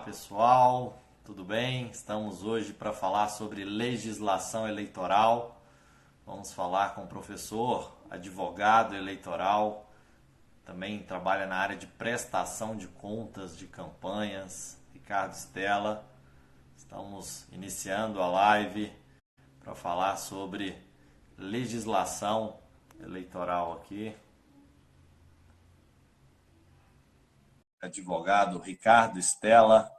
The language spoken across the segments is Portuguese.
pessoal, tudo bem? Estamos hoje para falar sobre legislação eleitoral. Vamos falar com o professor, advogado eleitoral, também trabalha na área de prestação de contas de campanhas, Ricardo Stella. Estamos iniciando a live para falar sobre legislação eleitoral aqui. Advogado Ricardo Stella,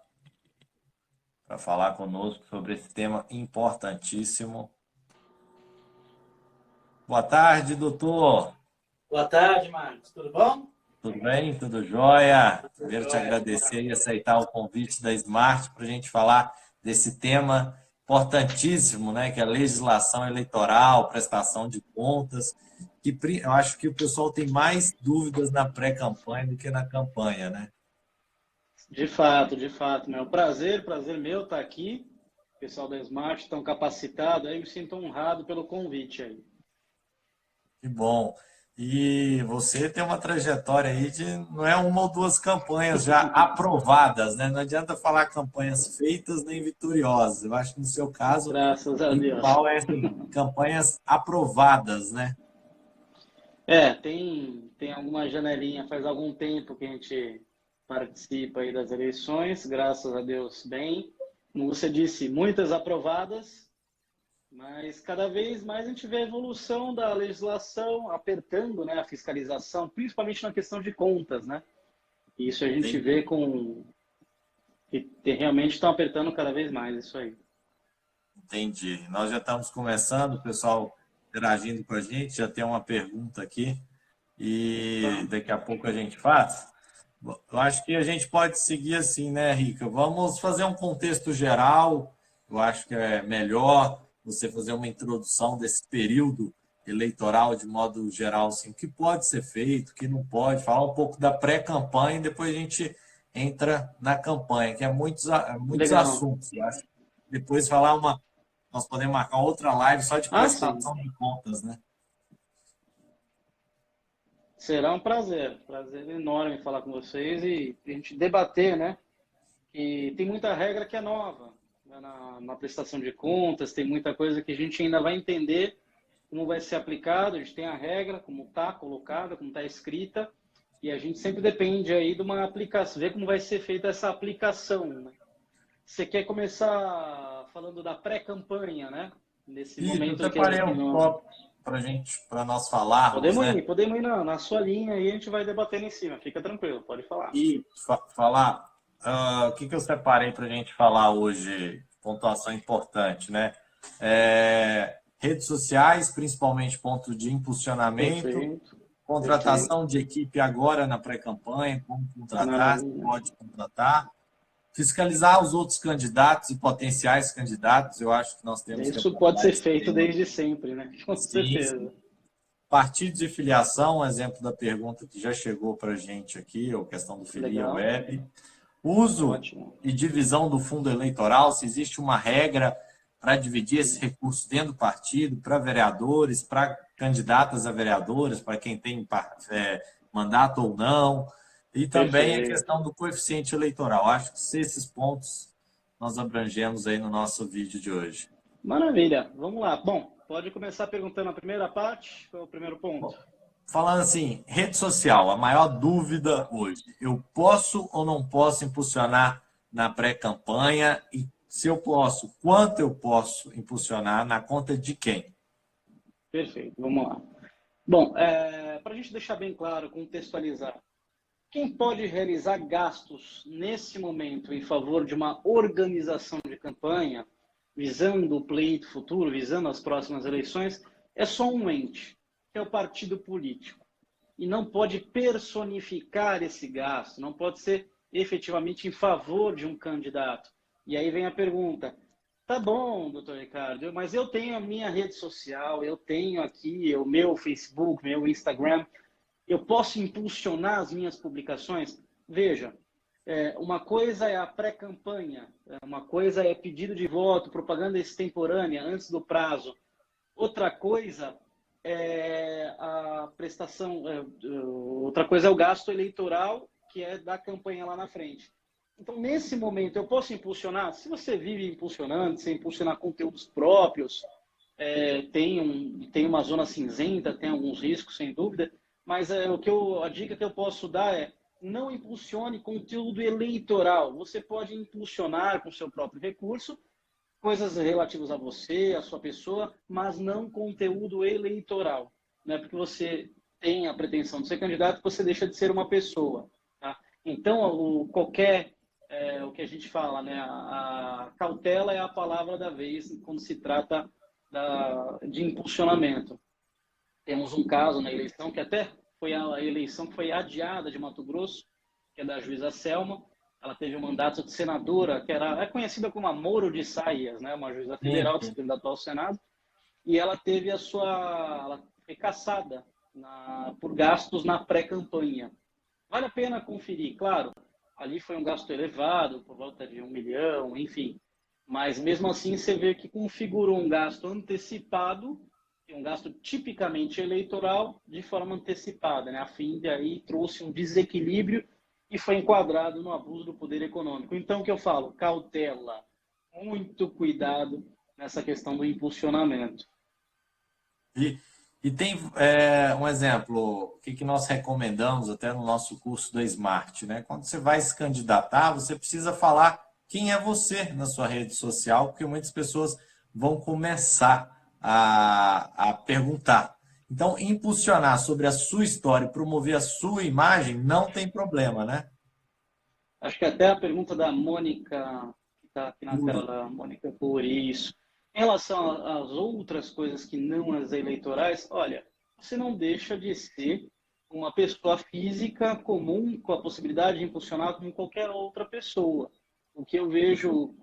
para falar conosco sobre esse tema importantíssimo. Boa tarde, doutor. Boa tarde, Marcos. Tudo bom? Tudo bem? Tudo jóia? Tudo Primeiro te jóia. agradecer e aceitar o convite da Smart para a gente falar desse tema importantíssimo, né? Que é a legislação eleitoral, prestação de contas, que eu acho que o pessoal tem mais dúvidas na pré-campanha do que na campanha, né? De fato, meu. Prazer meu estar aqui. O pessoal da Smart tão capacitado, aí me sinto honrado pelo convite aí. Que bom. E você tem uma trajetória aí de não é uma ou duas campanhas já aprovadas, né? Não adianta falar campanhas feitas nem vitoriosas. Eu acho que no seu caso, Graças o a Deus. principal é assim, campanhas aprovadas, né? Tem alguma janelinha, faz algum tempo que a gente participa aí das eleições, graças a Deus bem. Como você disse, muitas aprovadas, mas cada vez mais a gente vê a evolução da legislação apertando, né, a fiscalização, principalmente na questão de contas, né? Isso a gente vê que realmente estão apertando cada vez mais isso aí. Entendi. Nós já estamos começando, o pessoal interagindo com a gente, já tem uma pergunta aqui e daqui a pouco a gente faz. Eu acho que a gente pode seguir assim, né, Rica? Vamos fazer um contexto geral. Eu acho que é melhor você fazer uma introdução desse período eleitoral de modo geral, assim, o que pode ser feito, o que não pode, falar um pouco da pré-campanha e depois a gente entra na campanha, que é muitos Legal. assuntos. Eu acho. Depois nós podemos marcar outra live só de Ah, sim. prestação de contas, né? Será um prazer. Prazer enorme falar com vocês e a gente debater, né? E tem muita regra que é nova, né, na prestação de contas, tem muita coisa que a gente ainda vai entender como vai ser aplicado. A gente tem a regra, como está colocada, como está escrita, e a gente sempre depende aí de uma aplicação, ver como vai ser feita essa aplicação, né? Você quer começar falando da pré-campanha, né? Nesse E eu momento que separei um tópico para nós falarmos, né? podemos ir na sua linha e a gente vai debatendo em cima. Fica tranquilo, pode falar. E falar o que eu separei para a gente falar hoje, pontuação importante, né? Redes sociais, principalmente ponto de impulsionamento, Perfeito, contratação de equipe agora na pré-campanha, como contratar, se maravilha. pode contratar, fiscalizar os outros candidatos e potenciais candidatos. Eu acho que nós temos que Isso pode abordar ser esse feito tema. desde sempre, né? Com Sim, sim. certeza. Partidos de filiação, um exemplo da pergunta que já chegou para a gente aqui, ou questão do Filia Legal, Web. Uso ótimo. e divisão do fundo eleitoral, se existe uma regra para dividir esse recurso dentro do partido, para vereadores, para candidatas a vereadores, para quem tem mandato ou não, e também a Perfeito. questão do coeficiente eleitoral. Acho que esses pontos nós abrangemos aí no nosso vídeo de hoje. Maravilha. Vamos lá. Bom, pode começar perguntando a primeira parte, qual é o primeiro ponto? Falando assim, rede social, a maior dúvida hoje. Eu posso ou não posso impulsionar na pré-campanha? E se eu posso, quanto eu posso impulsionar na conta de quem? Perfeito, vamos lá. Bom, para a gente deixar bem claro, contextualizar, quem pode realizar gastos nesse momento em favor de uma organização de campanha, visando o pleito futuro, visando as próximas eleições, é só um ente, que é o partido político. E não pode personificar esse gasto, não pode ser efetivamente em favor de um candidato. E aí vem a pergunta: tá bom, doutor Ricardo, mas eu tenho a minha rede social, eu tenho aqui o meu Facebook, meu Instagram, eu posso impulsionar as minhas publicações? Veja, uma coisa é a pré-campanha, uma coisa é pedido de voto, propaganda extemporânea antes do prazo. Outra coisa é a prestação, outra coisa é o gasto eleitoral, que é da campanha lá na frente. Então, nesse momento, eu posso impulsionar? Se você vive impulsionando, se impulsionar conteúdos próprios, tem uma zona cinzenta, tem alguns riscos, sem dúvida, mas a dica que eu posso dar é não impulsione conteúdo eleitoral. Você pode impulsionar com seu próprio recurso coisas relativas a você, a sua pessoa, mas não conteúdo eleitoral. Não é porque você tem a pretensão de ser candidato que você deixa de ser uma pessoa. Tá? Então, o que a gente fala, né? A cautela é a palavra da vez quando se trata de impulsionamento. Temos um caso na eleição que até foi a eleição que foi adiada de Mato Grosso, que é da juíza Selma. Ela teve um mandato de senadora, que é conhecida como a Moro de Saias, né? Uma juíza federal que se candidatou ao Senado, e ela teve ela foi cassada por gastos na pré-campanha. Vale a pena conferir, claro. Ali foi um gasto elevado, por volta de 1 milhão, enfim. Mas mesmo assim você vê que configurou um gasto antecipado, um gasto tipicamente eleitoral, de forma antecipada, né? A fim de aí trouxe um desequilíbrio e foi enquadrado no abuso do poder econômico. Então, o que eu falo? Cautela, muito cuidado nessa questão do impulsionamento. E tem um exemplo, o que nós recomendamos até no nosso curso da Smart, né? Quando você vai se candidatar, você precisa falar quem é você na sua rede social, porque muitas pessoas vão começar a perguntar. Então, impulsionar sobre a sua história, promover a sua imagem, não tem problema, né? Acho que até a pergunta da Mônica, que está aqui na tela, da Mônica por isso. Em relação às outras coisas que não as eleitorais, olha, você não deixa de ser uma pessoa física comum com a possibilidade de impulsionar como qualquer outra pessoa. O que eu vejo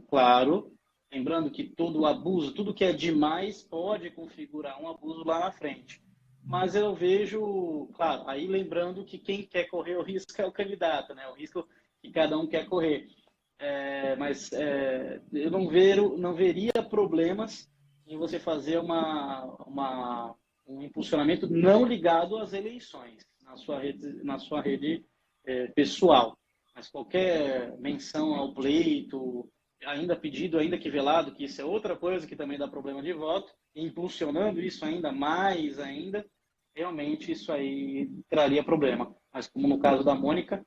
claro, lembrando que todo abuso, tudo que é demais pode configurar um abuso lá na frente. Mas eu vejo, claro, aí lembrando que quem quer correr o risco é o candidato, né? O risco que cada um quer correr. Mas eu não veria problemas em você fazer um impulsionamento não ligado às eleições na sua rede pessoal. Mas qualquer menção ao pleito, ainda pedido, ainda que velado, que isso é outra coisa que também dá problema de voto, impulsionando isso ainda mais ainda, realmente isso aí traria problema. Mas como no caso da Mônica,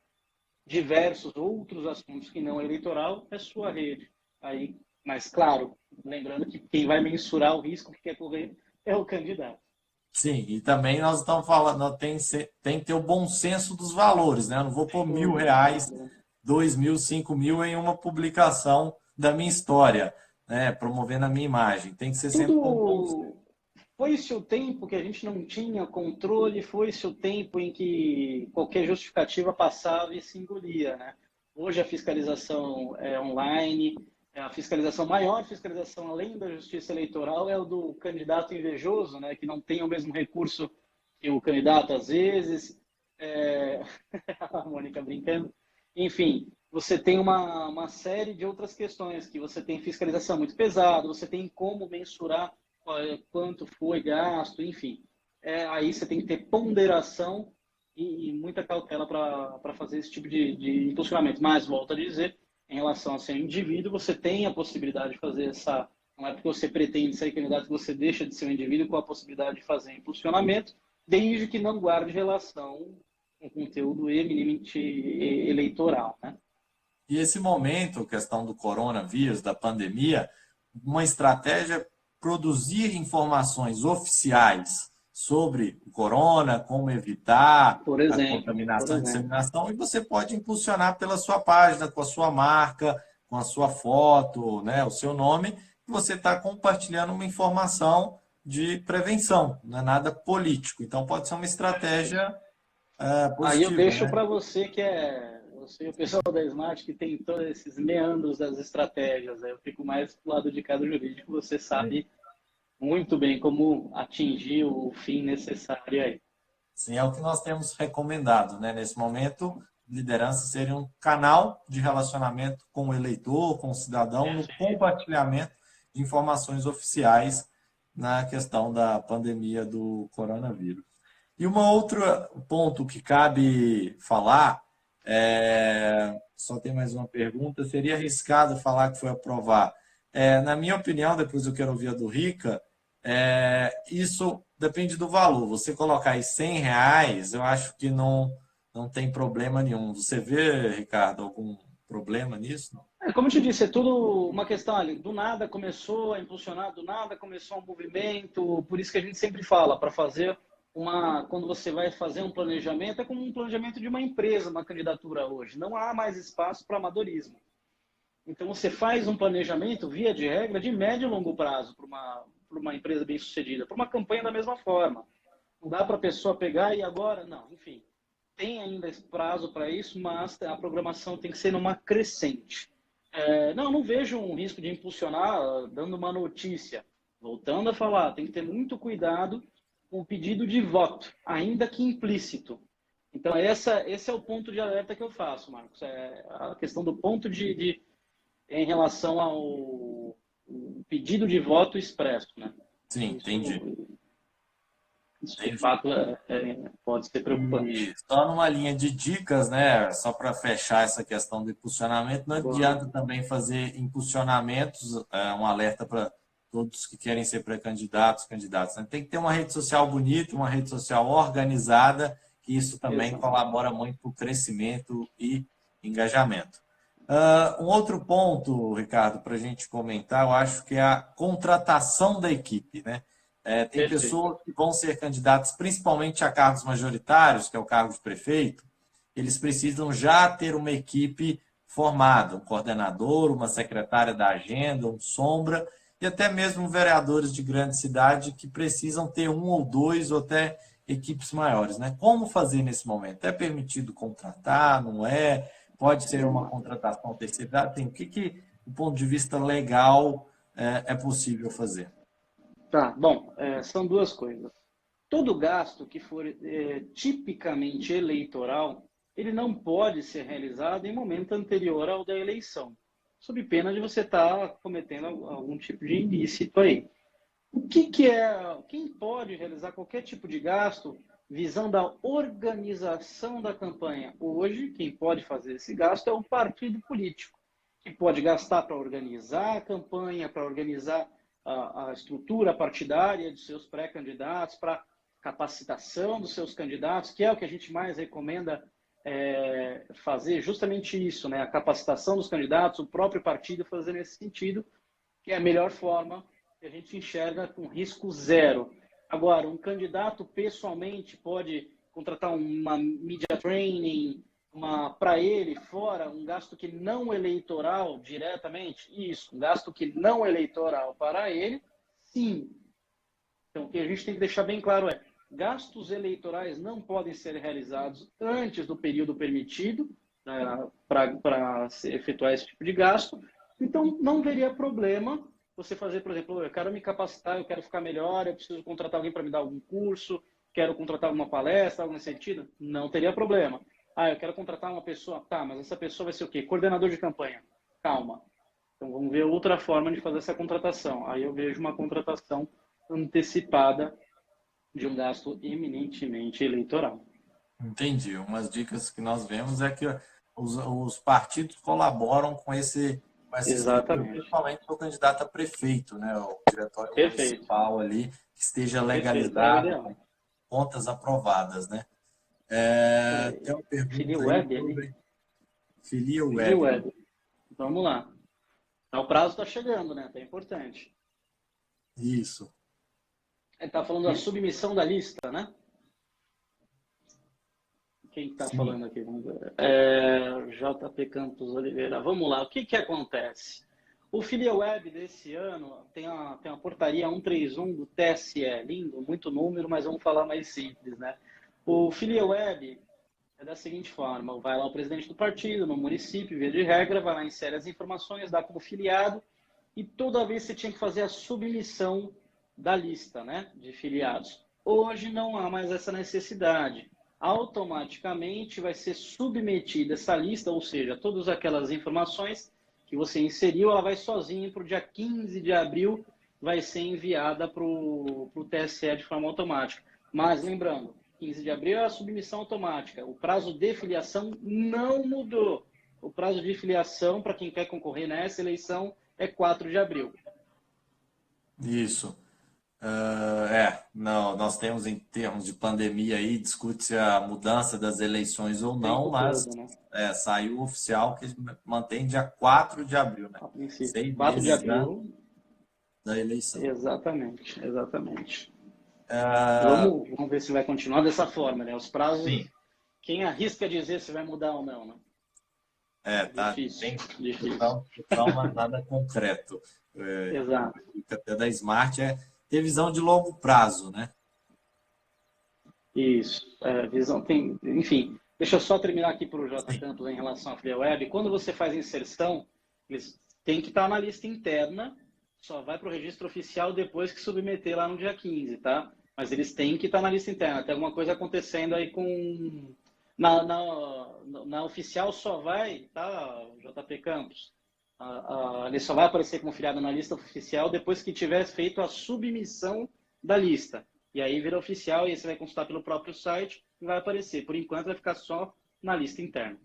diversos outros assuntos que não é eleitoral é sua rede. Aí, mas claro, lembrando que quem vai mensurar o risco que quer correr é o candidato. Sim, e também nós estamos falando, tem que ter o bom senso dos valores, né? Eu não vou pôr R$ 1.000, 2.000, 5.000 em uma publicação da minha história, né? Promovendo a minha imagem. Tem que ser sempre com bom senso. Foi-se o tempo que a gente não tinha controle, foi-se o tempo em que qualquer justificativa passava e se engolia, né? Hoje a fiscalização é online, maior fiscalização além da justiça eleitoral é o do candidato invejoso, né? Que não tem o mesmo recurso que o candidato às vezes. A Mônica brincando. Enfim, você tem uma série de outras questões, que você tem fiscalização muito pesada, você tem como mensurar quanto foi gasto, enfim. Aí você tem que ter ponderação e muita cautela para fazer esse tipo de impulsionamento. Mas, volto a dizer, em relação a ser um indivíduo, você tem a possibilidade de fazer essa... Não é porque você pretende ser candidato que você deixa de ser um indivíduo com a possibilidade de fazer impulsionamento, desde que não guarde relação com conteúdo eminentemente eleitoral, né? E esse momento, questão do coronavírus, da pandemia, uma estratégia é produzir informações oficiais sobre o corona, como evitar Por a exemplo, contaminação e disseminação, e você pode impulsionar pela sua página, com a sua marca, com a sua foto, né, o seu nome, e você está compartilhando uma informação de prevenção, não é nada político. Então, pode ser uma estratégia positiva. Aí eu deixo né? para você você e o pessoal da Smart que tem todos esses meandros das estratégias. Aí eu fico mais do lado de cada jurídico, você sabe muito bem como atingir o fim necessário aí. Sim, é o que nós temos recomendado, né? Nesse momento, liderança seria um canal de relacionamento com o eleitor, com o cidadão, no compartilhamento de informações oficiais na questão da pandemia do coronavírus. E um outro ponto que cabe falar só tem mais uma pergunta. Seria arriscado falar que foi aprovar? Na minha opinião, depois eu quero ouvir a do Rica, isso depende do valor. Você colocar aí R$ 100, eu acho que não tem problema nenhum. Você vê, Ricardo, algum problema nisso? Não? Como eu te disse, é tudo uma questão ali. Do nada começou a impulsionar, do nada começou um movimento. Por isso que a gente sempre fala, para fazer quando você vai fazer um planejamento, é como um planejamento de uma empresa, uma candidatura hoje. Não há mais espaço para amadorismo. Então você faz um planejamento, via de regra, de médio e longo prazo para uma empresa bem-sucedida, para uma campanha da mesma forma. Não dá para a pessoa pegar e agora, não, enfim. Tem ainda esse prazo para isso, mas a programação tem que ser numa crescente. Não vejo um risco de impulsionar dando uma notícia. Voltando a falar, tem que ter muito cuidado com o pedido de voto, ainda que implícito. Então, esse é o ponto de alerta que eu faço, Marcos. A questão do ponto em relação ao pedido de voto expresso, né? Sim, entendi. Isso de fato pode ser preocupante. E só numa linha de dicas, né? Só para fechar essa questão do impulsionamento, não adianta também fazer impulsionamentos, um alerta para todos que querem ser pré-candidatos, candidatos. Né? Tem que ter uma rede social bonita, uma rede social organizada, que isso também colabora muito para o crescimento e engajamento. Um outro ponto, Ricardo, para a gente comentar, eu acho que é a contratação da equipe, né? Tem pessoas que vão ser candidatos principalmente a cargos majoritários, que é o cargo de prefeito, eles precisam já ter uma equipe formada, um coordenador, uma secretária da agenda, um sombra, e até mesmo vereadores de grande cidade que precisam ter um ou dois ou até equipes maiores. Né? Como fazer nesse momento? É permitido contratar, não é? Pode ser uma contratação terceirizada? O que, do ponto de vista legal, é possível fazer? Tá, bom, são duas coisas. Todo gasto que for tipicamente eleitoral, ele não pode ser realizado em momento anterior ao da eleição, sob pena de você estar cometendo algum tipo de ilícito aí. Quem pode realizar qualquer tipo de gasto visando a organização da campanha? Hoje, quem pode fazer esse gasto é o partido político, que pode gastar para organizar a campanha, para organizar a estrutura partidária de seus pré-candidatos, para capacitação dos seus candidatos, que é o que a gente mais recomenda fazer, justamente isso, né? A capacitação dos candidatos, o próprio partido fazer nesse sentido, que é a melhor forma que a gente enxerga com risco zero. Agora, um candidato pessoalmente pode contratar uma media training, para ele fora, um gasto que não eleitoral diretamente, isso, um gasto que não eleitoral para ele, sim. Então, o que a gente tem que deixar bem claro gastos eleitorais não podem ser realizados antes do período permitido para efetuar esse tipo de gasto. Então, não teria problema você fazer, por exemplo, eu quero me capacitar, eu quero ficar melhor, eu preciso contratar alguém para me dar algum curso, quero contratar alguma palestra, algo nesse sentido. Não teria problema. Eu quero contratar uma pessoa. Tá, mas essa pessoa vai ser o quê? Coordenador de campanha. Calma. Então, vamos ver outra forma de fazer essa contratação. Aí eu vejo uma contratação antecipada de um gasto eminentemente eleitoral. Entendi. Umas dicas que nós vemos é que os partidos colaboram com essa estrutura, principalmente o candidato a prefeito, né? O diretório municipal ali, que esteja legalizado, com contas aprovadas, né? Tem uma pergunta Filia aí Web sobre Filia Web. Vamos lá. O prazo está chegando, né? É importante. Isso. Ele está falando da submissão da lista, né? Quem está falando aqui? Vamos ver. JP Campos Oliveira. Vamos lá. O que acontece? O Filia Web desse ano tem uma portaria 131 do TSE. Lindo, muito número, mas vamos falar mais simples, né? O Filia Web é da seguinte forma: vai lá o presidente do partido, no município, via de regra, vai lá, insere as informações, dá como filiado, e toda vez você tinha que fazer a submissão da lista, né, de filiados. Hoje não há mais essa necessidade. Automaticamente vai ser submetida essa lista, ou seja, todas aquelas informações que você inseriu, ela vai sozinha para o dia 15 de abril, vai ser enviada para o TSE de forma automática. Mas lembrando, 15 de abril é a submissão automática. O prazo de filiação não mudou. o prazo de filiação para quem quer concorrer nessa eleição é 4 de abril. Isso. Não, nós temos em termos de pandemia aí, discute-se a mudança das eleições ou não, mas Todo, né? saiu oficial que mantém dia 4 de abril, né? A princípio. 6 4 de meses abril. da eleição. Exatamente, exatamente. Ah, Vamos ver se vai continuar dessa forma, né? Os prazos, sim, quem arrisca dizer se vai mudar ou não, né? tá Difícil, bem, difícil. mas nada concreto. Exato. Até da Smart ter visão de longo prazo, né? Isso. Visão tem, enfim. Deixa eu só terminar aqui para o J. Sim. Campos em relação à Fria Web. Quando você faz inserção, eles têm que estar na lista interna, só vai para o registro oficial depois que submeter lá no dia 15, tá? Mas eles têm que estar na lista interna. Tem alguma coisa acontecendo aí com... Na oficial só vai, tá, JP Campos? Ele só vai aparecer como filiado na lista oficial depois que tiver feito a submissão da lista. E aí vira oficial e aí você vai consultar pelo próprio site e vai aparecer. Por enquanto vai ficar só na lista interna.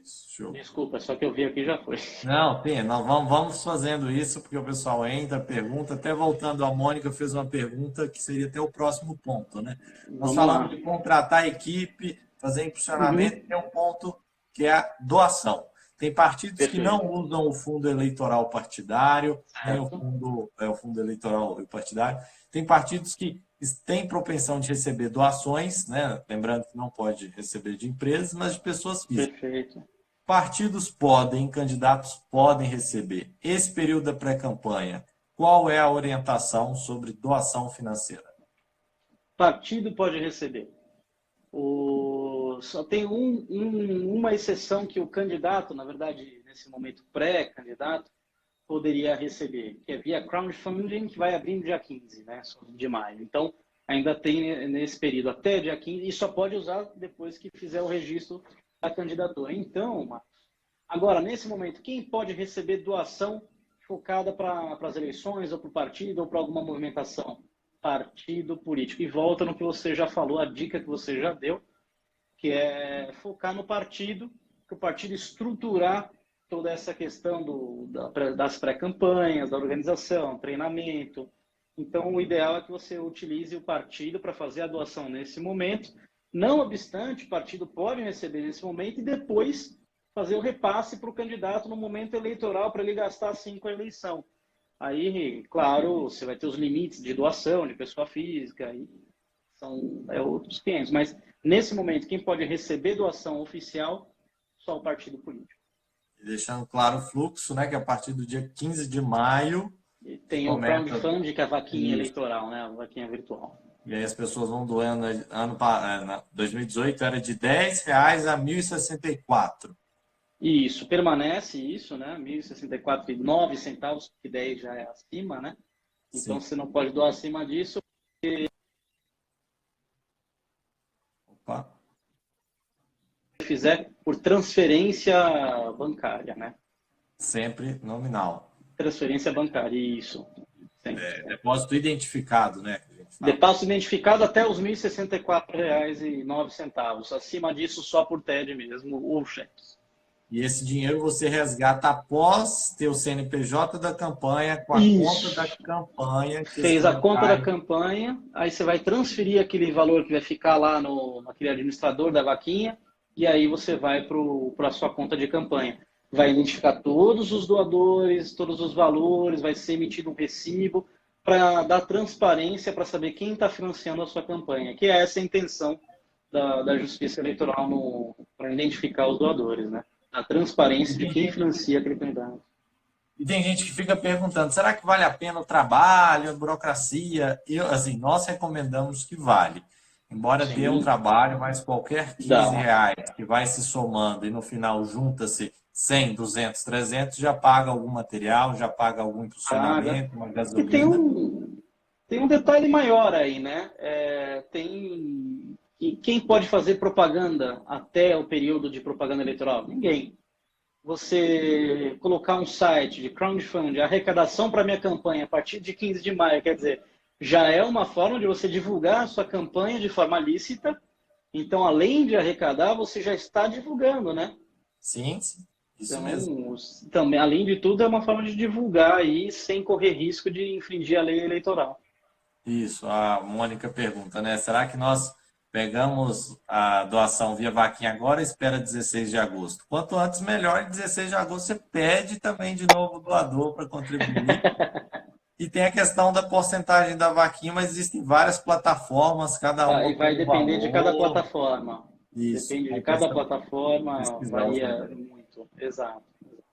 Isso, show. Desculpa, só que eu vi aqui já foi. Não, tem, nós vamos fazendo isso, porque o pessoal entra, pergunta, até voltando, a Mônica fez uma pergunta que seria até o próximo ponto, né? Nós falamos de contratar a equipe, fazer impulsionamento, tem um ponto que é a doação. Tem partidos que não usam o fundo eleitoral partidário, nem o fundo eleitoral partidário. Tem partidos que têm propensão de receber doações, né? Lembrando que não pode receber de empresas, mas de pessoas físicas. Perfeito. Partidos podem, candidatos podem receber. Esse período da pré-campanha, qual é a orientação sobre doação financeira? Partido pode receber. Só tem uma exceção que o candidato, na verdade, nesse momento pré-candidato, poderia receber, que é via crowdfunding, que vai abrir no dia 15, né, de maio. Então, ainda tem nesse período até dia 15, e só pode usar depois que fizer o registro da candidatura. Então, Marcos, agora, nesse momento, quem pode receber doação focada para as eleições, ou para o partido, ou para alguma movimentação? Partido político. E volta no que você já falou, a dica que você já deu, que é focar no partido, que o partido estruturar toda essa questão das pré-campanhas, da organização, treinamento. Então, o ideal é que você utilize o partido para fazer a doação nesse momento. Não obstante, o partido pode receber nesse momento e depois fazer o repasse para o candidato no momento eleitoral para ele gastar assim com a eleição. Aí, claro, você vai ter os limites de doação de pessoa física, e são outros 500. Mas, nesse momento, quem pode receber doação oficial, só o partido político. Deixando claro o fluxo, né, que a partir do dia 15 de maio... E tem o crowdfunding, que é a vaquinha eleitoral, né, a vaquinha virtual. E aí as pessoas vão doando, 2018 era de R$10 a 1.064. Isso, permanece isso, né? 1.064,09 centavos, que 10 já é acima, né? Então, Sim. você não pode doar acima disso. Opa. Se fizer por transferência bancária, né? Sempre nominal. Transferência bancária, isso. Depósito identificado, né? Depósito identificado até os R$ 1.064,09. Acima disso, só por TED mesmo, ou cheques. E esse dinheiro você resgata após ter o CNPJ da campanha com a conta da campanha. Fez a conta da campanha, aí você vai transferir aquele valor que vai ficar lá naquele administrador da vaquinha, e aí você vai para a sua conta de campanha. Vai identificar todos os doadores, todos os valores, vai ser emitido um recibo para dar transparência para saber quem está financiando a sua campanha, que é essa a intenção da Justiça Eleitoral para identificar os doadores, né? A transparência de quem financia aquele candidato. E tem gente que fica perguntando, será que vale a pena o trabalho, a burocracia? Nós recomendamos que vale. Embora dê um trabalho, mas qualquer R$15 que vai se somando e no final junta-se 100, 200, 300, já paga algum material, já paga algum impulsionamento, uma gasolina. E tem um detalhe maior aí, né? E quem pode fazer propaganda até o período de propaganda eleitoral? Ninguém. Você colocar um site de crowdfunding, arrecadação para minha campanha a partir de 15 de maio, quer dizer, já é uma forma de você divulgar a sua campanha de forma lícita. Então, além de arrecadar, você já está divulgando, né? Sim, sim, isso Então, mesmo. também, além de tudo, é uma forma de divulgar aí sem correr risco de infringir a lei eleitoral. Isso, a Mônica pergunta, né? Será que nós pegamos a doação via vaquinha agora ou espera 16 de agosto? Quanto antes, melhor. Em 16 de agosto, você pede também de novo o doador para contribuir. E tem a questão da porcentagem da vaquinha, mas existem várias plataformas, cada uma Vai com um depender de cada valor. plataforma. Isso, Depende de cada compensa plataforma, pesquisar os varia melhores. muito. Exato.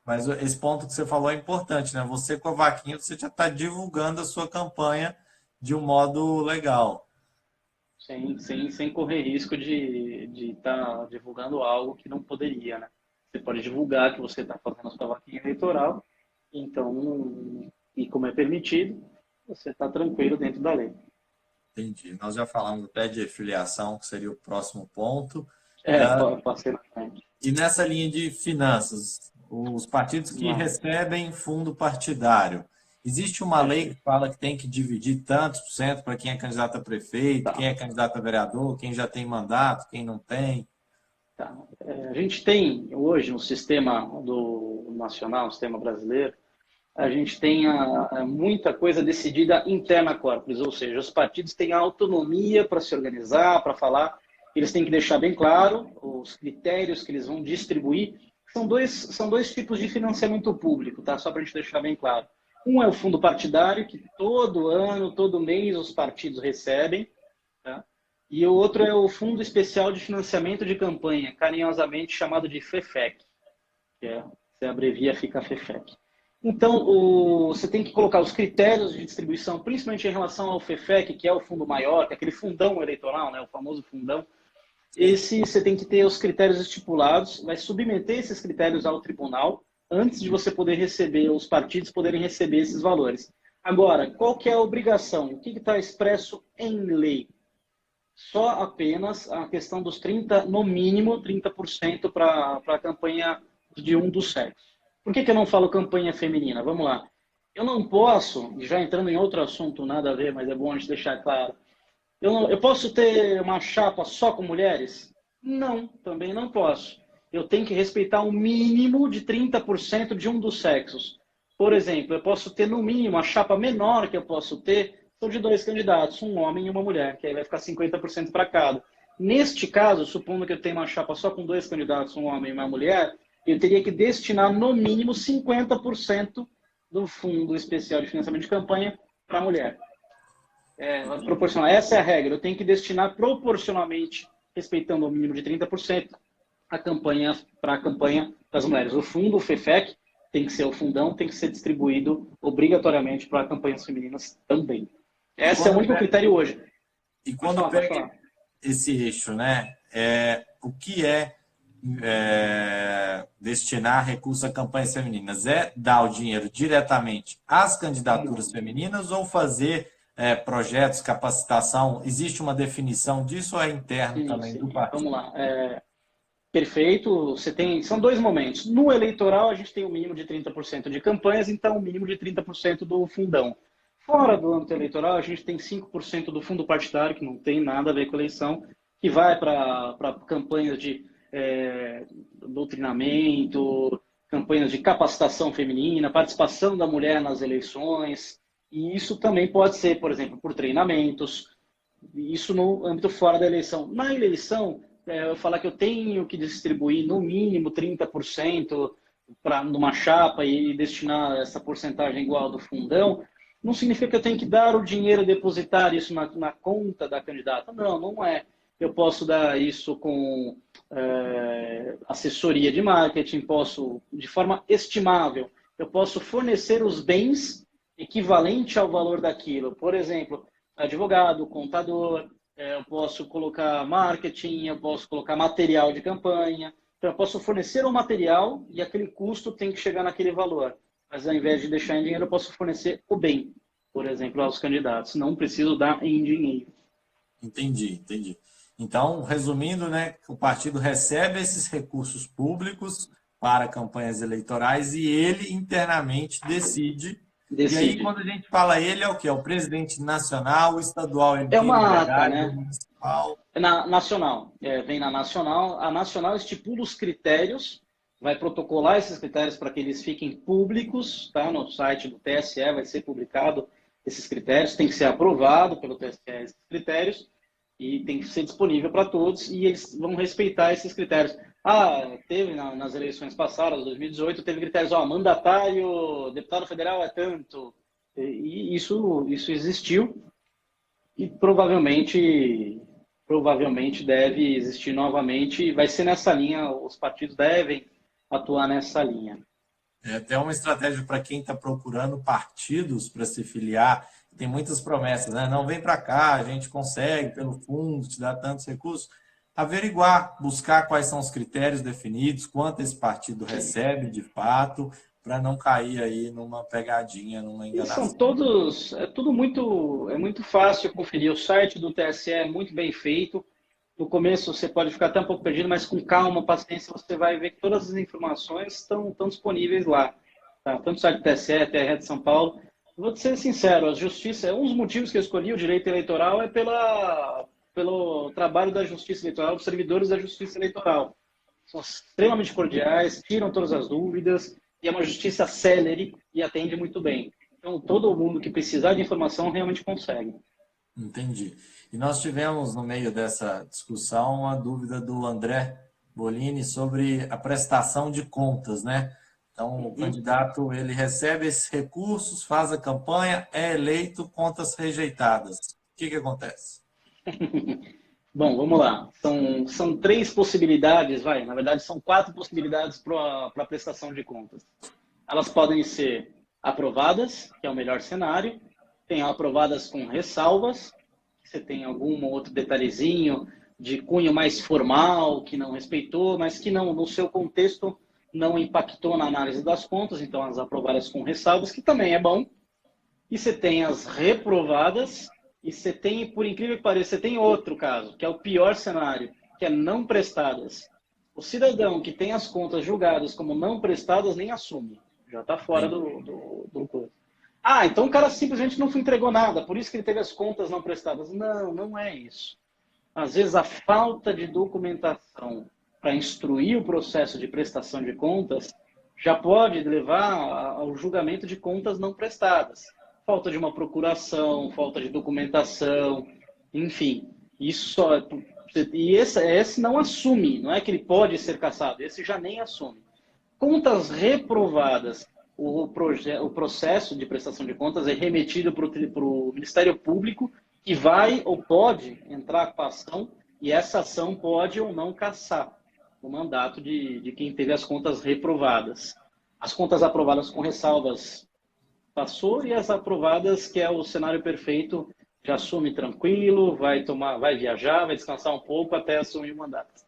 Mas esse ponto que você falou é importante, né? Você com a vaquinha, você já está divulgando a sua campanha de um modo legal. Sem correr risco de estar divulgando algo que não poderia, né? Você pode divulgar que você está fazendo a sua vaquinha eleitoral, então, e como é permitido, você está tranquilo dentro da lei. Entendi. Nós já falamos até de filiação, que seria o próximo ponto. Passei na frente. E nessa linha de finanças, os partidos que Vamos. recebem fundo partidário, existe uma lei que Perfeito. fala que tem que dividir tantos por cento para quem é candidato a prefeito, Tá, quem é candidato a vereador, quem já tem mandato, quem não tem? tá. A gente tem hoje no sistema do nacional, no sistema brasileiro, a gente tem muita coisa decidida interna corporis, ou seja, os partidos têm autonomia para se organizar, para falar, eles têm que deixar bem claro os critérios que eles vão distribuir. São dois tipos de financiamento público, tá? Só para a gente deixar bem claro. Um é o fundo partidário, que todo ano, todo mês os partidos recebem, tá? E o outro é o Fundo Especial de Financiamento de Campanha, carinhosamente chamado de FEFEC, que se abrevia, fica FEFEC. Então, você tem que colocar os critérios de distribuição, principalmente em relação ao FEFEC, que é o fundo maior, que é aquele fundão eleitoral, né, o famoso fundão. Sim. Esse você tem que ter os critérios estipulados, vai submeter esses critérios ao tribunal antes de você poder receber, os partidos poderem receber esses valores. Agora, qual que é a obrigação? O que está expresso em lei? Só apenas a questão dos 30, no mínimo 30% para a campanha de um dos sexos. Por que eu não falo campanha feminina? Vamos lá. Eu não posso, já entrando em outro assunto, nada a ver, mas é bom a gente deixar claro. Eu posso ter uma chapa só com mulheres? Não, também não posso. Eu tenho que respeitar um mínimo de 30% de um dos sexos. Por exemplo, eu posso ter no mínimo a chapa menor que eu posso ter são de dois candidatos, um homem e uma mulher, que aí vai ficar 50% para cada. Neste caso, supondo que eu tenha uma chapa só com dois candidatos, um homem e uma mulher, eu teria que destinar no mínimo 50% do fundo especial de financiamento de campanha para a mulher. Proporcional. Essa é a regra. Eu tenho que destinar proporcionalmente, respeitando o mínimo de 30%, a campanha para a campanha das mulheres. O fundo, o FEFEC, tem que ser o fundão, tem que ser distribuído obrigatoriamente para campanhas femininas também. Esse é o único critério hoje. E Pode quando falar, pode pega falar. esse eixo, né? O que destinar recursos a campanhas femininas? É dar o dinheiro diretamente às candidaturas femininas ou fazer projetos, capacitação? Existe uma definição disso ou é interno Sim, também sim. do partido? Vamos lá. Perfeito. São dois momentos. No eleitoral, a gente tem um mínimo de 30% de campanhas, então um mínimo de 30% do fundão. Fora do âmbito eleitoral, a gente tem 5% do fundo partidário, que não tem nada a ver com eleição, que vai para campanhas de doutrinamento, campanhas de capacitação feminina, participação da mulher nas eleições. E isso também pode ser, por exemplo, por treinamentos, isso no âmbito fora da eleição. Na eleição, eu falar que eu tenho que distribuir no mínimo 30% para numa chapa e destinar essa porcentagem igual do fundão, não significa que eu tenho que dar o dinheiro, depositar isso na conta da candidata. Não, não é. Eu posso dar isso com assessoria de marketing, posso, de forma estimável, eu posso fornecer os bens equivalente ao valor daquilo. Por exemplo, advogado, contador, eu posso colocar marketing, eu posso colocar material de campanha. Então, eu posso fornecer o material e aquele custo tem que chegar naquele valor. Mas, ao invés de deixar em dinheiro, eu posso fornecer o bem, por exemplo, aos candidatos. Não preciso dar em dinheiro. Entendi. Então, resumindo, né, o partido recebe esses recursos públicos para campanhas eleitorais e ele internamente decide. E aí, quando a gente fala ele, é o quê? É o presidente nacional, o estadual, ele É tem uma ata, liberdade, o né? municipal. Nacional. Vem na nacional. A nacional estipula os critérios, vai protocolar esses critérios para que eles fiquem públicos, tá? No site do TSE vai ser publicado esses critérios, tem que ser aprovado pelo TSE esses critérios e tem que ser disponível para todos e eles vão respeitar esses critérios. Teve nas eleições passadas, 2018, teve critérios, mandatário, deputado federal é tanto, e isso existiu e provavelmente deve existir novamente e vai ser nessa linha, os partidos devem atuar nessa linha. É até uma estratégia para quem está procurando partidos para se filiar. Tem muitas promessas, né? Não, vem para cá, a gente consegue, pelo fundo, te dá tantos recursos. Averiguar, buscar quais são os critérios definidos, quanto esse partido recebe de fato, para não cair aí numa pegadinha, numa enganação. São todos, é muito fácil conferir. O site do TSE é muito bem feito. No começo você pode ficar até um pouco perdido, mas com calma, paciência, você vai ver que todas as informações estão disponíveis lá. Tá? Tanto o site do TSE, TRE de São Paulo. Vou ser sincero, a justiça, um dos motivos que eu escolhi o direito eleitoral é pelo trabalho da justiça eleitoral, dos servidores da justiça eleitoral. São extremamente cordiais, tiram todas as dúvidas, e é uma justiça célere e atende muito bem. Então, todo mundo que precisar de informação realmente consegue. Entendi. E nós tivemos, no meio dessa discussão, uma dúvida do André Bolini sobre a prestação de contas, né? Então, o candidato, ele recebe esses recursos, faz a campanha, é eleito, contas rejeitadas. O que acontece? Bom, vamos lá. São 3 possibilidades, na verdade são 4 possibilidades para a prestação de contas. Elas podem ser aprovadas, que é o melhor cenário, tem aprovadas com ressalvas, você tem algum outro detalhezinho de cunho mais formal, que não respeitou, mas que não, no seu contexto não impactou na análise das contas, então as aprovadas com ressalvas, que também é bom. E você tem as reprovadas, e você tem, por incrível que pareça, você tem outro caso, que é o pior cenário, que é não prestadas. O cidadão que tem as contas julgadas como não prestadas nem assume, já está fora do coisa. Então o cara simplesmente não entregou nada, por isso que ele teve as contas não prestadas. Não, não é isso. Às vezes a falta de documentação para instruir o processo de prestação de contas já pode levar ao julgamento de contas não prestadas. Falta de uma procuração, falta de documentação, enfim. Esse não assume, não é que ele pode ser cassado, esse já nem assume. Contas reprovadas, o processo de prestação de contas é remetido para o Ministério Público, que vai ou pode entrar com a ação, e essa ação pode ou não cassar o mandato de quem teve as contas reprovadas. As contas aprovadas com ressalvas passou, e as aprovadas, que é o cenário perfeito, já assume tranquilo, vai viajar, vai descansar um pouco até assumir o mandato.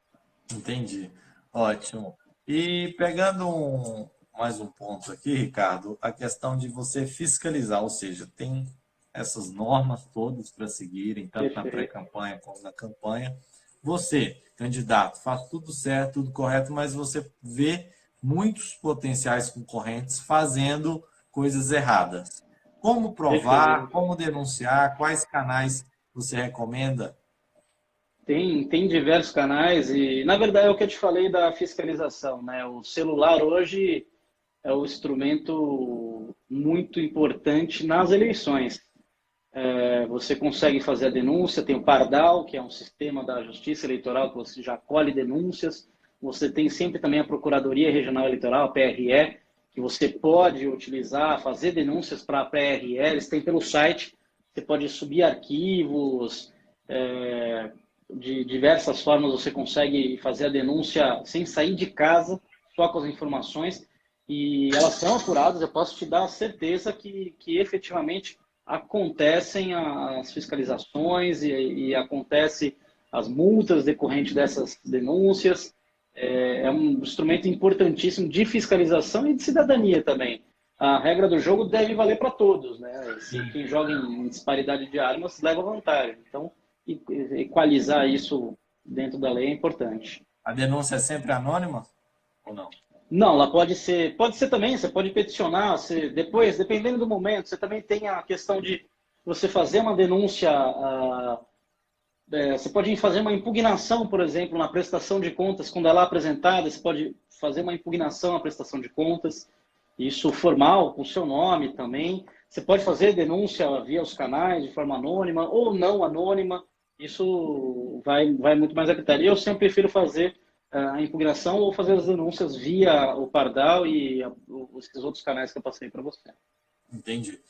Entendi. Ótimo. E pegando mais um ponto aqui, Ricardo, a questão de você fiscalizar, ou seja, tem essas normas todas para seguirem, tanto na pré-campanha como na campanha. Você, candidato, faz tudo certo, tudo correto, mas você vê muitos potenciais concorrentes fazendo coisas erradas. Como provar, como denunciar, quais canais você recomenda? Tem diversos canais e, na verdade, é o que eu te falei da fiscalização, né? O celular hoje é um instrumento muito importante nas eleições. Você consegue fazer a denúncia, tem o Pardal, que é um sistema da Justiça Eleitoral que você já colhe denúncias. Você tem sempre também a Procuradoria Regional Eleitoral, a PRE, que você pode utilizar, fazer denúncias para a PRE, eles têm pelo site, você pode subir arquivos, de diversas formas você consegue fazer a denúncia sem sair de casa, só com as informações, e elas são apuradas, eu posso te dar a certeza que efetivamente acontecem as fiscalizações e acontecem as multas decorrentes dessas denúncias. É um instrumento importantíssimo de fiscalização e de cidadania também. A regra do jogo deve valer para todos, né? Quem joga em disparidade de armas leva vantagem. Então, equalizar isso dentro da lei é importante. A denúncia é sempre anônima ou não? Não, ela pode ser também, você pode peticionar, depois, dependendo do momento, você também tem a questão de você fazer uma denúncia, você pode fazer uma impugnação, por exemplo, na prestação de contas, quando ela é apresentada, você pode fazer uma impugnação à prestação de contas, isso formal, com o seu nome também. Você pode fazer denúncia via os canais, de forma anônima ou não anônima, isso vai muito mais a critério. Eu sempre prefiro fazer a impugnação ou fazer as denúncias via o Pardal e esses outros canais que eu passei para você. Entendi.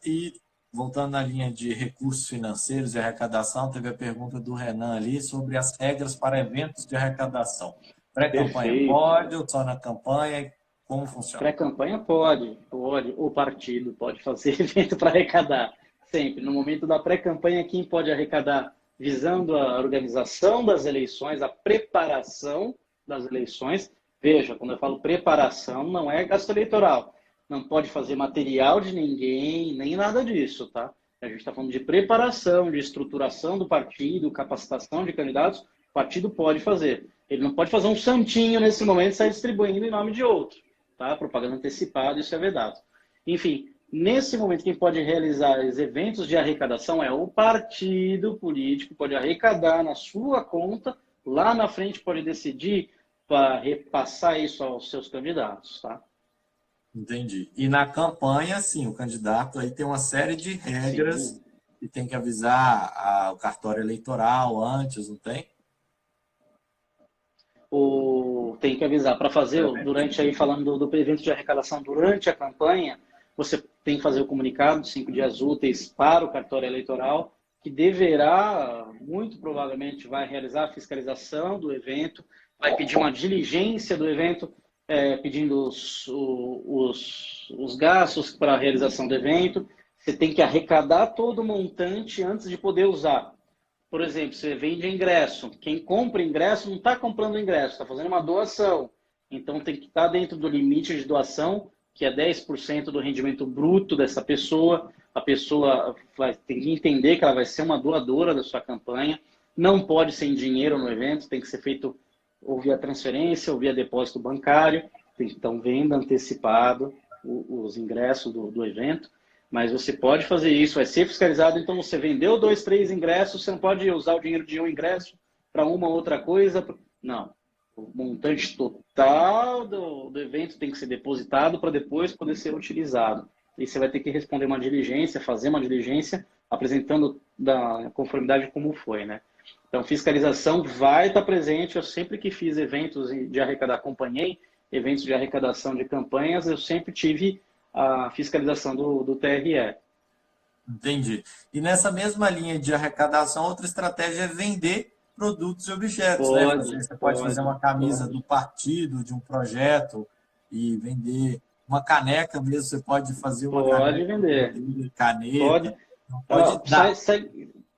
E voltando na linha de recursos financeiros e arrecadação, teve a pergunta do Renan ali sobre as regras para eventos de arrecadação. Pré-campanha pode ou só na campanha? Como funciona? Pré-campanha pode. O partido pode fazer evento para arrecadar. Sempre. No momento da pré-campanha, quem pode arrecadar visando a organização das eleições, a preparação das eleições. Veja, quando eu falo preparação, não é gasto eleitoral. Não pode fazer material de ninguém, nem nada disso, tá? A gente está falando de preparação, de estruturação do partido, capacitação de candidatos. O partido pode fazer. Ele não pode fazer um santinho nesse momento e sair distribuindo em nome de outro, tá? Propaganda antecipada, isso é vedado. Enfim, nesse momento, quem pode realizar os eventos de arrecadação é o partido político, pode arrecadar na sua conta, lá na frente pode decidir para repassar isso aos seus candidatos, tá? Entendi. E na campanha, sim, o candidato aí tem uma série de regras Sim. e tem que avisar o cartório eleitoral antes, não tem? Tem que avisar para fazer, durante aí, falando do evento de arrecadação durante a campanha, você tem que fazer o comunicado de 5 dias úteis para o cartório eleitoral, que deverá, muito provavelmente, vai realizar a fiscalização do evento, vai pedir uma diligência do evento, pedindo os gastos para a realização do evento. Você tem que arrecadar todo o montante antes de poder usar. Por exemplo, você vende ingresso. Quem compra ingresso não está comprando ingresso, está fazendo uma doação. Então tem que estar dentro do limite de doação, que é 10% do rendimento bruto dessa pessoa. A pessoa tem que entender que ela vai ser uma doadora da sua campanha. Não pode ser em dinheiro no evento, tem que ser feito ou via transferência ou via depósito bancário. Então, venda antecipado os ingressos do evento. Mas você pode fazer isso, vai ser fiscalizado. Então, você vendeu 2, 3 ingressos, você não pode usar o dinheiro de um ingresso para uma outra coisa. Não. O montante total do evento tem que ser depositado para depois poder ser utilizado. E você vai ter que responder uma diligência, fazer uma diligência, apresentando da conformidade como foi, né? Então, fiscalização vai estar presente. Eu sempre que fiz eventos de arrecadação, acompanhei eventos de arrecadação de campanhas, eu sempre tive a fiscalização do TRE. Entendi. E nessa mesma linha de arrecadação, outra estratégia é vender produtos e objetos, né? Você pode fazer uma camisa do partido, de um projeto, e vender uma caneca mesmo, você pode fazer uma vender. Caneta. Não pode dar.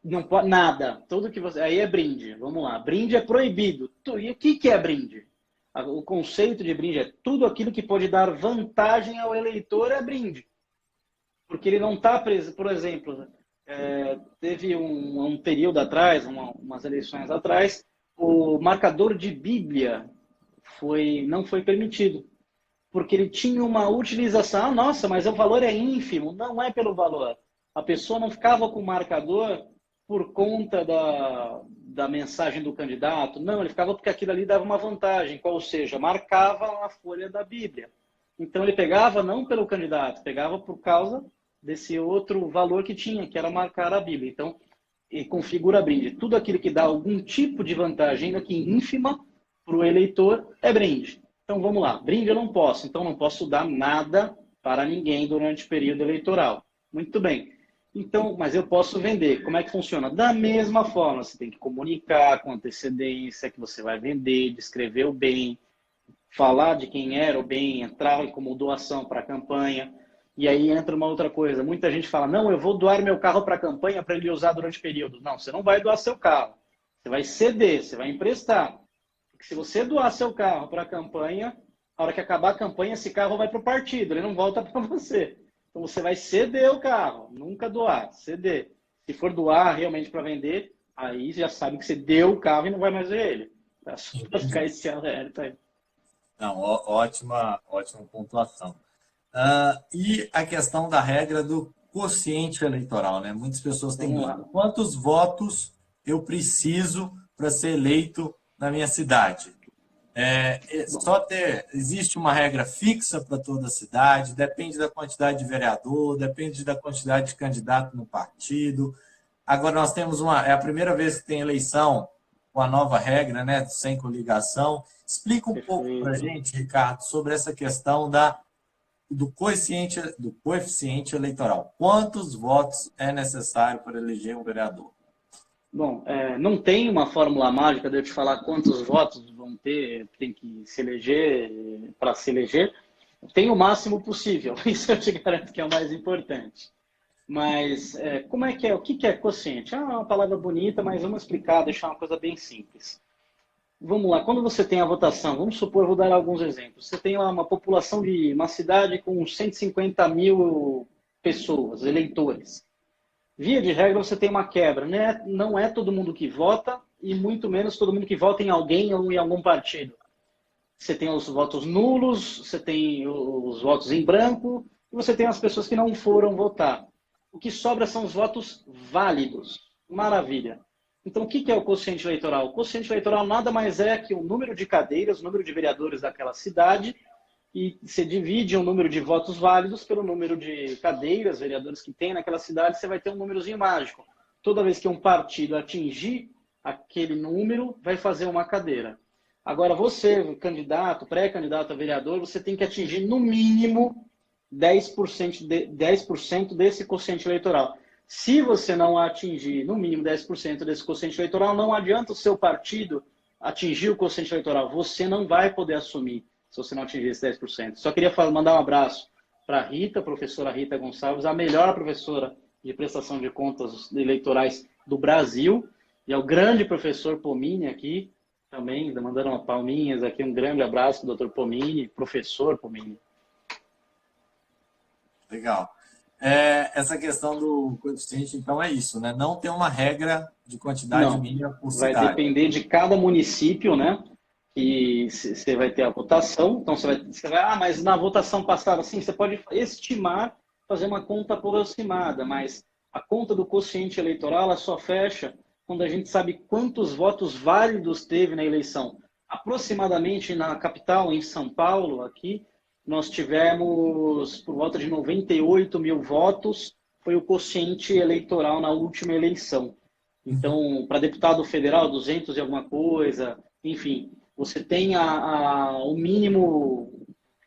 Não pode nada. Tudo que você. Aí é brinde. Vamos lá. Brinde é proibido. E o que é brinde? O conceito de brinde é tudo aquilo que pode dar vantagem ao eleitor é brinde. Porque ele não está preso. Por exemplo, teve um período atrás, umas eleições atrás, o marcador de Bíblia não foi permitido. Porque ele tinha uma utilização. Nossa, mas o valor é ínfimo. Não é pelo valor. A pessoa não ficava com o marcador por conta da mensagem do candidato. Não, ele ficava porque aquilo ali dava uma vantagem, ou seja, marcava a folha da Bíblia. Então ele pegava não pelo candidato, pegava por causa desse outro valor que tinha, que era marcar a Bíblia. Então, ele configura brinde. Tudo aquilo que dá algum tipo de vantagem, ainda que ínfima, para o eleitor, é brinde. Então vamos lá, brinde eu não posso, então não posso dar nada para ninguém durante o período eleitoral. Muito bem. Então, mas eu posso vender. Como é que funciona? Da mesma forma, você tem que comunicar com antecedência que você vai vender, descrever o bem, falar de quem era o bem, entrar como doação para a campanha. E aí entra uma outra coisa. Muita gente fala, não, eu vou doar meu carro para a campanha para ele usar durante o período. Não, você não vai doar seu carro. Você vai ceder, você vai emprestar. Porque se você doar seu carro para a campanha, na hora que acabar a campanha, esse carro vai para o partido, ele não volta para você. Então você vai ceder o carro, nunca doar, ceder. Se for doar realmente para vender, aí já sabe que você deu o carro e não vai mais ver ele. Tá? Só para ficar esse alerta aí. Não, ótima pontuação. E a questão da regra do quociente eleitoral, né? Muitas pessoas têm dúvida. Quantos votos eu preciso para ser eleito na minha cidade? Existe uma regra fixa para toda a cidade, depende da quantidade de vereador, depende da quantidade de candidato no partido. Agora nós temos é a primeira vez que tem eleição com a nova regra, né, sem coligação. Explica um pouco para a gente, Ricardo, sobre essa questão do coeficiente eleitoral. Quantos votos é necessário para eleger um vereador? Bom, não tem uma fórmula mágica de eu te falar quantos votos tem que se eleger para se eleger. Tem o máximo possível, isso eu te garanto que é o mais importante. Mas como é que é? O que é quociente? É uma palavra bonita, mas vamos explicar, deixar uma coisa bem simples. Vamos lá, quando você tem a votação, vamos supor, vou dar alguns exemplos. Você tem lá uma população de uma cidade com 150 mil pessoas, eleitores. Via de regra, você tem uma quebra. Né? Não é todo mundo que vota e muito menos todo mundo que vota em alguém ou em algum partido. Você tem os votos nulos, você tem os votos em branco e você tem as pessoas que não foram votar. O que sobra são os votos válidos. Maravilha. Então, o que é o quociente eleitoral? O quociente eleitoral nada mais é que o número de cadeiras, o número de vereadores daquela cidade, e você divide o número de votos válidos pelo número de cadeiras, vereadores que tem naquela cidade, você vai ter um númerozinho mágico. Toda vez que um partido atingir aquele número, vai fazer uma cadeira. Agora, você, candidato, pré-candidato a vereador, você tem que atingir no mínimo 10% desse quociente eleitoral. Se você não atingir no mínimo 10% desse quociente eleitoral, não adianta o seu partido atingir o quociente eleitoral. Você não vai poder assumir se você não atingir esse 10%. Só queria mandar um abraço para a Rita, professora Rita Gonçalves, a melhor professora de prestação de contas eleitorais do Brasil, e ao grande professor Pomini aqui, também, mandando uma palminhas aqui, um grande abraço para o doutor Pomini, professor Pomini. Legal. Essa questão do coeficiente, então, é isso, né? Não tem uma regra de quantidade mínima por cidade. Vai depender de cada município, né? E você vai ter a votação. Então, você vai, mas na votação passada, sim, você pode estimar, fazer uma conta aproximada, mas a conta do quociente eleitoral, ela só fecha quando a gente sabe quantos votos válidos teve na eleição. Aproximadamente na capital, em São Paulo, aqui, nós tivemos por volta de 98 mil votos, foi o quociente eleitoral na última eleição. Então, para deputado federal, 200 e alguma coisa, enfim, você tem o mínimo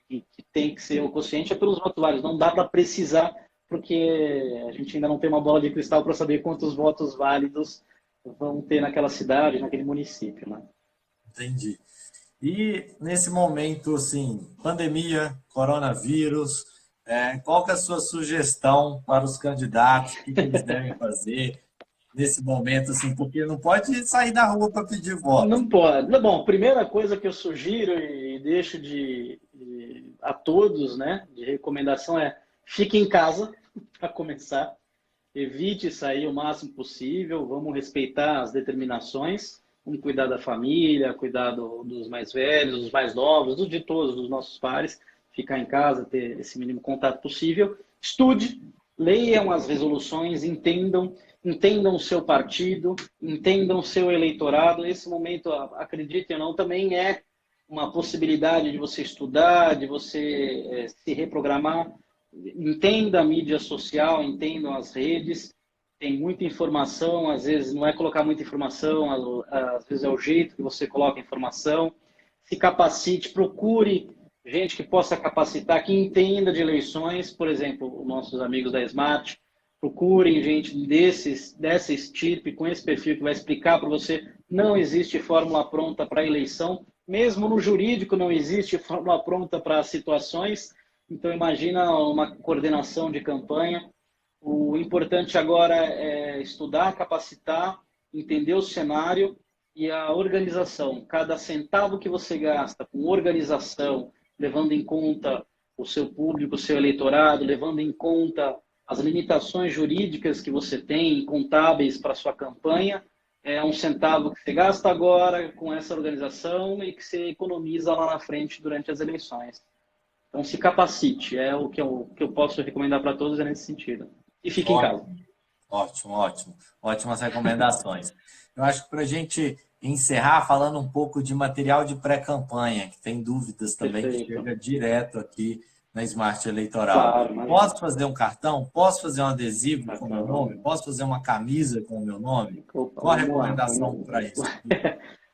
que tem que ser o quociente é pelos votos válidos. Não dá para precisar, porque a gente ainda não tem uma bola de cristal para saber quantos votos válidos vão ter naquela cidade, naquele município, né? Entendi. E nesse momento, assim, pandemia, coronavírus, qual que é a sua sugestão para os candidatos? O que eles devem fazer nesse momento, assim, porque não pode sair da rua para pedir voto. Não pode. Bom, primeira coisa que eu sugiro e deixo a todos, né, de recomendação fique em casa, para começar. Evite sair o máximo possível, vamos respeitar as determinações, vamos cuidar da família, cuidar dos mais velhos, dos mais novos, de todos, dos nossos pares, ficar em casa, ter esse mínimo contato possível. Estude, leiam as resoluções, entendam o seu partido, entendam o seu eleitorado. Esse momento, acreditem ou não, também é uma possibilidade de você estudar, de você se reprogramar. Entenda a mídia social, entendam as redes, tem muita informação, às vezes não é colocar muita informação, às vezes é o jeito que você coloca a informação. Se capacite, procure gente que possa capacitar, que entenda de eleições, por exemplo, os nossos amigos da Smart, procurem gente dessa estirpe, com esse perfil que vai explicar para você. Não existe fórmula pronta para eleição, mesmo no jurídico não existe fórmula pronta para situações. Então, imagina uma coordenação de campanha. O importante agora é estudar, capacitar, entender o cenário e a organização. Cada centavo que você gasta com organização, levando em conta o seu público, o seu eleitorado, levando em conta as limitações jurídicas que você tem, contábeis para a sua campanha, é um centavo que você gasta agora com essa organização e que você economiza lá na frente durante as eleições. Então, se capacite, é o que eu posso recomendar para todos nesse sentido. E fique em casa. Ótimo. Ótimas recomendações. Eu acho que para a gente encerrar falando um pouco de material de pré-campanha, que tem dúvidas também, que Perfeito. chega direto aqui na Smart Eleitoral. Claro, mas Posso fazer um cartão? Posso fazer um adesivo com o meu cartão. nome? Posso fazer uma camisa com o meu nome? Opa, Qual a vamos lá. recomendação para isso?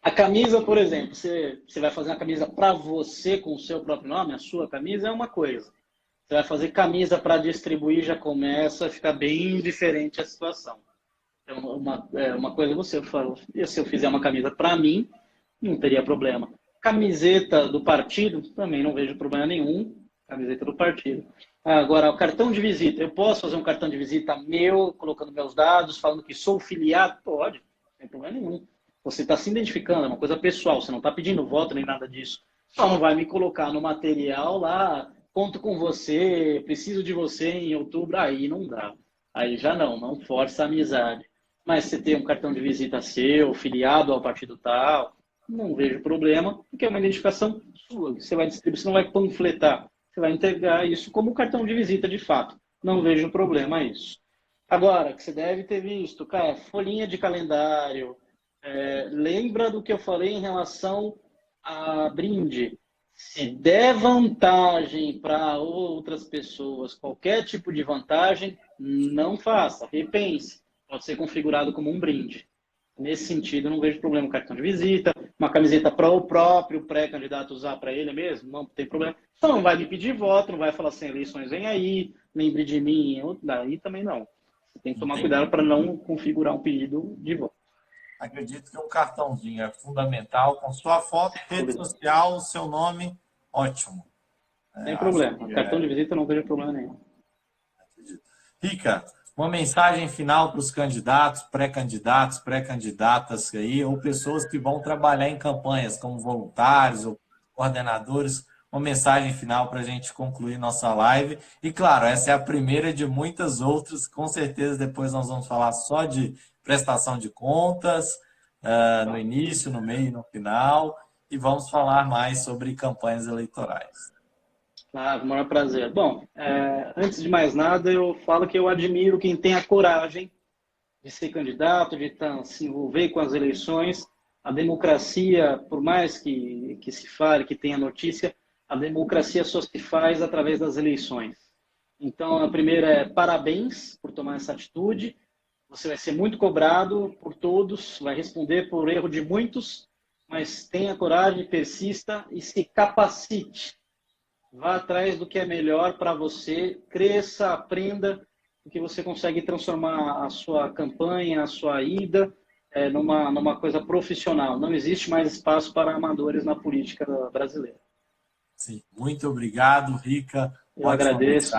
A camisa, por exemplo, você vai fazer uma camisa para você com o seu próprio nome, a sua camisa é uma coisa. Você vai fazer camisa para distribuir, já começa a ficar bem diferente a situação. Então, uma coisa você fala, se eu fizer uma camisa para mim, não teria problema. Camiseta do partido, também não vejo problema nenhum. Camiseta do partido. Agora, o cartão de visita. Eu posso fazer um cartão de visita meu, colocando meus dados, falando que sou filiado? Pode, não tem problema nenhum. Você está se identificando, é uma coisa pessoal, você não está pedindo voto nem nada disso. Só não vai me colocar no material lá, conto com você, preciso de você em outubro, aí não dá. Aí já não força a amizade. Mas você ter um cartão de visita seu, filiado ao partido tal, não vejo problema, porque é uma identificação sua, que você vai distribuir, você não vai panfletar, você vai entregar isso como cartão de visita de fato. Não vejo problema isso. Agora, que você deve ter visto, cara, folhinha de calendário, lembra do que eu falei em relação a brinde. Se der vantagem para outras pessoas, qualquer tipo de vantagem, não faça, repense. Pode ser configurado como um brinde. Nesse sentido, eu não vejo problema. Cartão de visita, uma camiseta para o próprio pré-candidato usar para ele mesmo, não tem problema. Só não vai me pedir voto, não vai falar assim, eleições vem aí, lembre de mim, daí também não. Você tem que tomar cuidado para não configurar um pedido de voto. Acredito que um cartãozinho é fundamental, com sua foto, rede social, o seu nome, ótimo. Sem problema. Cartão de visita não vejo problema nenhum. Rica, uma mensagem final para os candidatos, pré-candidatas aí, ou pessoas que vão trabalhar em campanhas, como voluntários ou coordenadores, uma mensagem final para a gente concluir nossa live. E, claro, essa é a primeira de muitas outras, com certeza depois nós vamos falar só de prestação de contas, no início, no meio e no final, e vamos falar mais sobre campanhas eleitorais. Ah, com o maior prazer. Bom, antes de mais nada, eu falo que eu admiro quem tem a coragem de ser candidato, de se envolver com as eleições. A democracia, por mais que se fale, que tenha notícia, a democracia só se faz através das eleições. Então, a primeira é parabéns por tomar essa atitude. Você vai ser muito cobrado por todos, vai responder por erro de muitos, mas tenha coragem, persista e se capacite. Vá atrás do que é melhor para você, cresça, aprenda, porque você consegue transformar a sua campanha, a sua ida, numa coisa profissional. Não existe mais espaço para amadores na política brasileira. Sim, muito obrigado, Rica. Eu agradeço.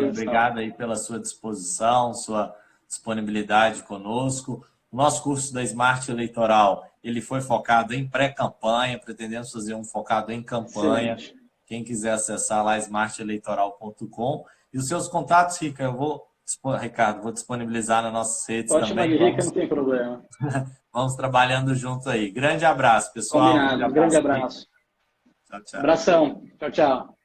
Obrigado aí pela sua disposição, sua disponibilidade conosco. O nosso curso da Smart Eleitoral, ele foi focado em pré-campanha, pretendemos fazer um focado em campanha. Excelente. Quem quiser acessar lá, smarteleitoral.com. E os seus contatos, Rica, Ricardo, vou disponibilizar nas nossas redes também. Rica, não tem problema. Vamos trabalhando junto aí. Grande abraço, pessoal. Combinado, grande abraço. Tchau, tchau. Abração. Tchau, tchau.